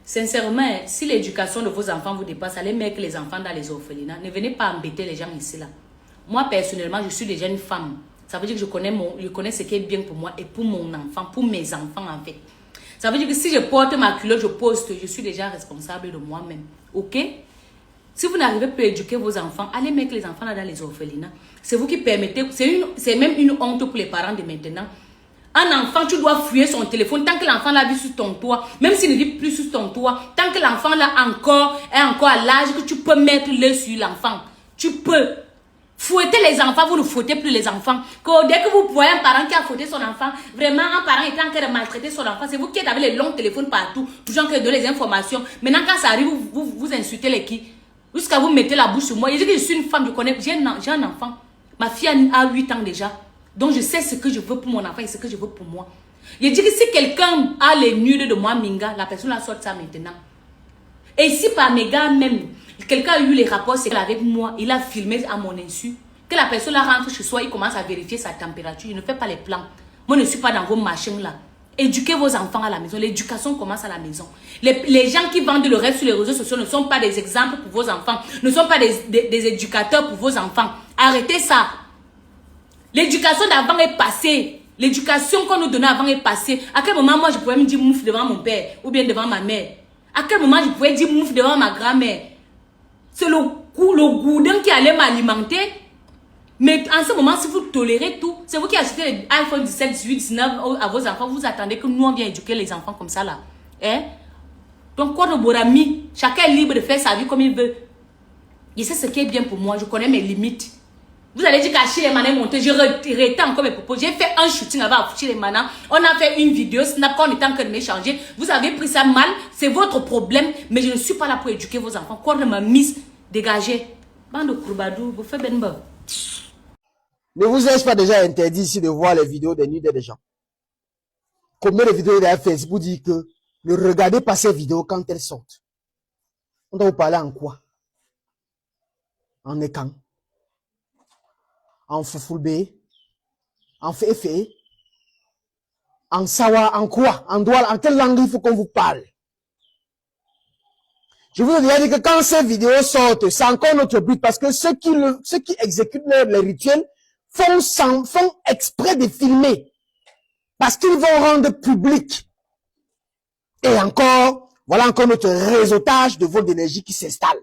Sincèrement, si l'éducation de vos enfants vous dépasse, allez mettre les enfants dans les orphelinats. Ne venez pas embêter les gens ici là. Moi, personnellement, je suis déjà une femme. Ça veut dire que je connais ce qui est bien pour moi et pour mon enfant, pour mes enfants en fait. Ça veut dire que si je porte ma culotte, je suis déjà responsable de moi-même. Ok? Si vous n'arrivez plus à éduquer vos enfants, allez mettre les enfants là dans les orphelinats. C'est vous qui permettez, c'est même une honte pour les parents de maintenant. Un enfant, tu dois fouiller son téléphone tant que l'enfant l'a vu sur ton toit, même s'il ne vit plus sur ton toit, tant que l'enfant là est encore à l'âge que tu peux mettre l'œil sur l'enfant. Tu peux. Fouetter les enfants, vous ne fouettez plus les enfants. Dès que vous voyez un parent qui a fouetté son enfant, vraiment un parent est en train de maltraiter son enfant, c'est vous qui êtes avec les longs téléphones partout, toujours en train de donner les informations. Maintenant quand ça arrive, vous insultez les qui? Jusqu'à vous mettez la bouche sur moi. Je dis que je suis une femme, je connais, j'ai un enfant. Ma fille a 8 ans déjà. Donc je sais ce que je veux pour mon enfant et ce que je veux pour moi. Je dis que si quelqu'un a les nudes de moi, Minga, la personne la sort ça maintenant. Et si par mes gars même, quelqu'un a eu les rapports sexuels avec moi, il a filmé à mon insu, que la personne la rentre chez soi, il commence à vérifier sa température, il ne fait pas les plans. Moi, je ne suis pas dans vos machines là. Éduquez vos enfants à la maison. L'éducation commence à la maison. Les gens qui vendent le rêve sur les réseaux sociaux ne sont pas des exemples pour vos enfants, ne sont pas des éducateurs pour vos enfants. Arrêtez ça. L'éducation d'avant est passée. L'éducation qu'on nous donnait avant est passée. À quel moment moi je pouvais me dire mouf devant mon père ou bien devant ma mère? À quel moment je pouvais dire mouf devant ma grand-mère? C'est le goudin qui allait m'alimenter. Mais en ce moment, si vous tolérez tout, c'est vous qui achetez les iPhone 17, 18, 19 à vos enfants, vous attendez que nous on vienne éduquer les enfants comme ça là. Hein? Donc quoi de Borami, chacun est libre de faire sa vie comme il veut. Je sais ce qui est bien pour moi, je connais mes limites. Vous allez dire qu'Achille les manants est monté, je retire encore mes propos. J'ai fait un shooting avant Achille les manants. On a fait une vidéo, Snap, on était en train de m'échanger. Vous avez pris ça mal, c'est votre problème. Mais je ne suis pas là pour éduquer vos enfants. Quoi de ma mise, dégagez. Bande de courbadou, vous faites ben. Ne vous ai-je pas déjà interdit ici de voir les vidéos des nudes des gens? Combien de vidéos il y a Facebook dit que ne regardez pas ces vidéos quand elles sortent? On doit vous parler en quoi? En écan? En foufoulbé? En féfé? En sawa? En quoi? En doual? En quelle langue il faut qu'on vous parle? Je vous ai déjà dit que quand ces vidéos sortent, c'est encore notre but parce que ceux qui exécutent les rituels font exprès de filmer parce qu'ils vont rendre public. Et encore, voilà encore notre réseautage de vol d'énergie qui s'installe.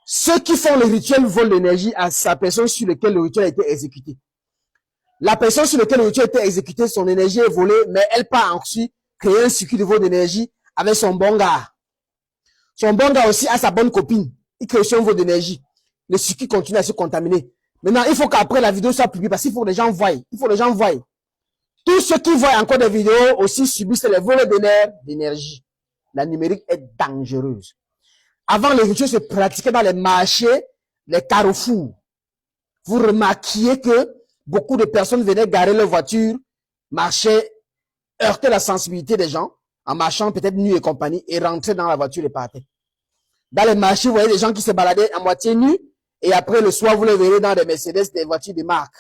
Ceux qui font le rituel volent l'énergie à sa personne sur laquelle le rituel a été exécuté. La personne sur laquelle le rituel a été exécuté, son énergie est volée, mais elle part ensuite créer un circuit de vol d'énergie avec son bon gars. Son bon gars aussi a sa bonne copine. Il crée aussi un vol d'énergie. Le circuit continue à se contaminer. Maintenant, il faut qu'après la vidéo soit publiée parce qu'il faut que les gens voient. Il faut que les gens voient. Tous ceux qui voient encore des vidéos aussi subissent les vols d'énergie. La numérique est dangereuse. Avant, les rituels se pratiquaient dans les marchés, les carrefours. Vous remarquiez que beaucoup de personnes venaient garer leur voiture, marchaient, heurtaient la sensibilité des gens, en marchant peut-être nu et compagnie, et rentraient dans la voiture et partaient. Dans les marchés, vous voyez des gens qui se baladaient à moitié nus, et après le soir, vous les verrez dans des Mercedes, des voitures de marque.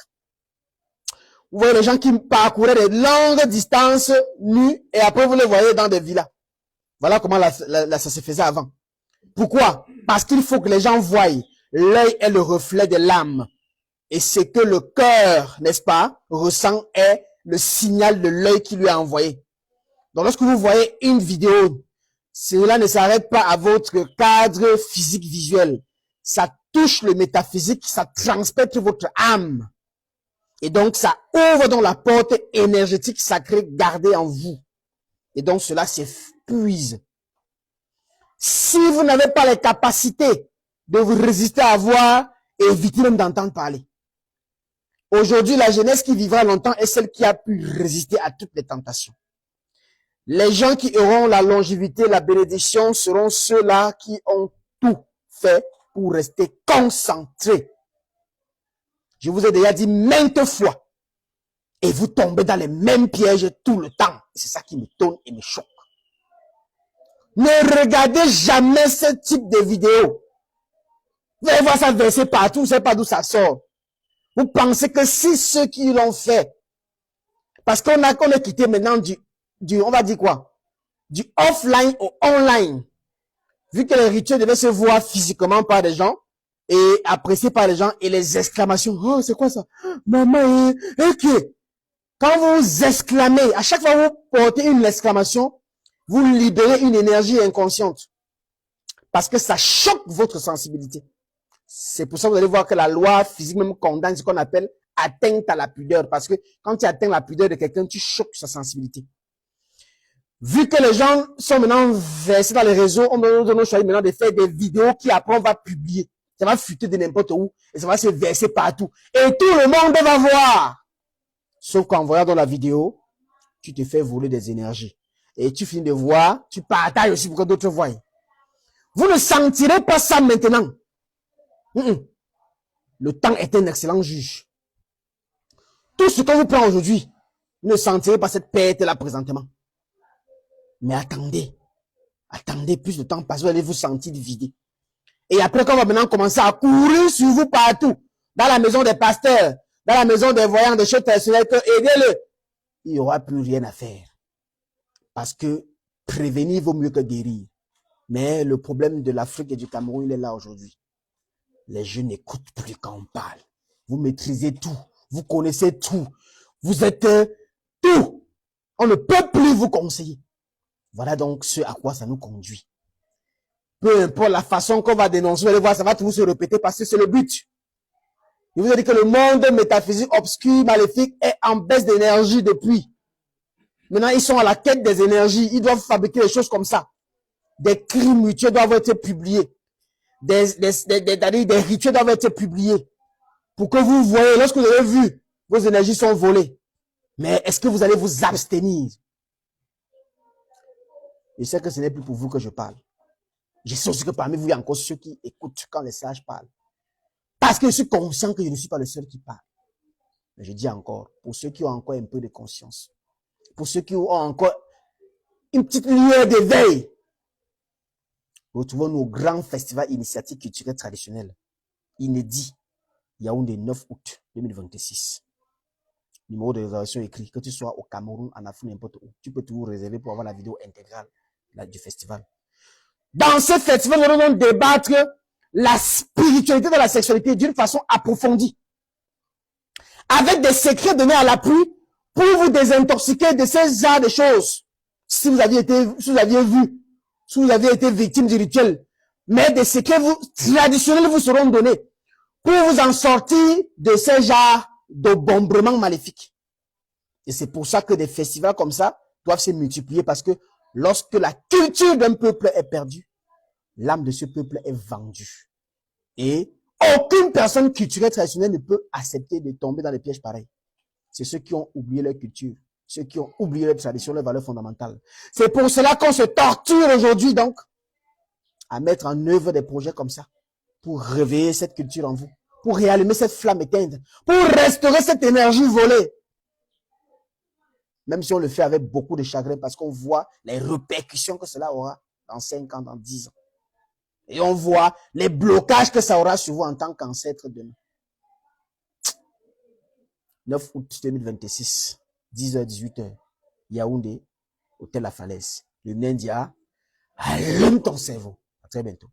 Vous voyez les gens qui parcouraient des longues distances nus, et après vous les voyez dans des villas. Voilà comment ça se faisait avant. Pourquoi? Parce qu'il faut que les gens voient. L'œil est le reflet de l'âme. Et ce que le cœur, n'est-ce pas, ressent est le signal de l'œil qui lui a envoyé. Donc lorsque vous voyez une vidéo, cela ne s'arrête pas à votre cadre physique visuel. Ça touche le métaphysique, ça transpète votre âme. Et donc ça ouvre dans la porte énergétique sacrée gardée en vous. Et donc cela s'épuise. Si vous n'avez pas les capacités de vous résister à voir, évitez même d'entendre parler. Aujourd'hui, la jeunesse qui vivra longtemps est celle qui a pu résister à toutes les tentations. Les gens qui auront la longévité, la bénédiction seront ceux-là qui ont tout fait pour rester concentrés. Je vous ai déjà dit maintes fois. Et vous tombez dans les mêmes pièges tout le temps. C'est ça qui me tonne et me choque. Ne regardez jamais ce type de vidéo. Vous allez voir ça verser partout, vous ne savez pas d'où ça sort. Vous pensez que si ceux qui l'ont fait, parce qu'on est quitté maintenant on va dire quoi? du offline au online. Vu que les rituels devaient se voir physiquement par des gens et appréciés par les gens et les exclamations. Oh, c'est quoi ça? Maman, ok. Quand vous exclamez, à chaque fois que vous portez une exclamation, vous libérez une énergie inconsciente. Parce que ça choque votre sensibilité. C'est pour ça que vous allez voir que la loi physique même condamne ce qu'on appelle atteinte à la pudeur. Parce que quand tu atteins la pudeur de quelqu'un, tu choques sa sensibilité. Vu que les gens sont maintenant versés dans les réseaux, on nous choisit maintenant de faire des vidéos qui après on va publier. Ça va fuiter de n'importe où et ça va se verser partout. Et tout le monde va voir. Sauf qu'en voyant dans la vidéo, tu te fais voler des énergies. Et tu finis de voir, tu partages aussi pour que d'autres voient. Vous ne sentirez pas ça maintenant. Le temps est un excellent juge. Tout ce qu'on vous prend aujourd'hui, vous ne sentirez pas cette perte-là présentement. Mais attendez. Attendez, plus de temps passe, vous allez vous sentir vidé. Et après, quand on va maintenant commencer à courir sur vous partout, dans la maison des pasteurs, dans la maison des voyants, des choses personnelles, aidez-le. Il n'y aura plus rien à faire. Parce que prévenir vaut mieux que guérir. Mais le problème de l'Afrique et du Cameroun, il est là aujourd'hui. Les jeunes n'écoutent plus quand on parle. Vous maîtrisez tout. Vous connaissez tout. Vous êtes tout. On ne peut plus vous conseiller. Voilà donc ce à quoi ça nous conduit. Peu importe la façon qu'on va dénoncer, vous allez voir, ça va toujours se répéter parce que c'est le but. Je vous ai dit que le monde métaphysique obscur, maléfique, est en baisse d'énergie depuis. Maintenant, ils sont à la quête des énergies. Ils doivent fabriquer des choses comme ça. Des crimes mutuels doivent être publiés. Des rituels doivent être publiés. Pour que vous voyez, lorsque vous avez vu, vos énergies sont volées. Mais est-ce que vous allez vous abstenir? Je sais que ce n'est plus pour vous que je parle. Je sais aussi que parmi vous, il y a encore ceux qui écoutent quand les sages parlent. Parce que je suis conscient que je ne suis pas le seul qui parle. Mais je dis encore, pour ceux qui ont encore un peu de conscience, pour ceux qui ont encore une petite lueur d'éveil, retrouvons nos grands festivals initiatiques culturels traditionnels, inédits, Yaoundé 9 août 2026. Numéro de réservation écrit, que tu sois au Cameroun, en Afrique, n'importe où, tu peux toujours réserver pour avoir la vidéo intégrale du festival. Dans ce festival, nous allons débattre la spiritualité de la sexualité d'une façon approfondie. Avec des secrets donnés à l'appui pour vous désintoxiquer de ces genres de choses. Si vous aviez vu, si vous aviez été victime du rituel. Mais des secrets traditionnels vous seront donnés pour vous en sortir de ces genres de bombardements maléfiques. Et c'est pour ça que des festivals comme ça doivent se multiplier parce que lorsque la culture d'un peuple est perdue, l'âme de ce peuple est vendue. Et aucune personne culturelle traditionnelle ne peut accepter de tomber dans les pièges pareils. C'est ceux qui ont oublié leur culture, ceux qui ont oublié leur tradition, leurs valeurs fondamentales. C'est pour cela qu'on se torture aujourd'hui donc à mettre en œuvre des projets comme ça pour réveiller cette culture en vous, pour réallumer cette flamme éteinte, pour restaurer cette énergie volée. Même si on le fait avec beaucoup de chagrin parce qu'on voit les répercussions que cela aura dans 5 ans, dans 10 ans. Et on voit les blocages que ça aura sur vous en tant qu'ancêtre demain. 9 août 2026, 10h, 18h, Yaoundé, Hôtel La Falaise. Le Nindia, allume ton cerveau. À très bientôt.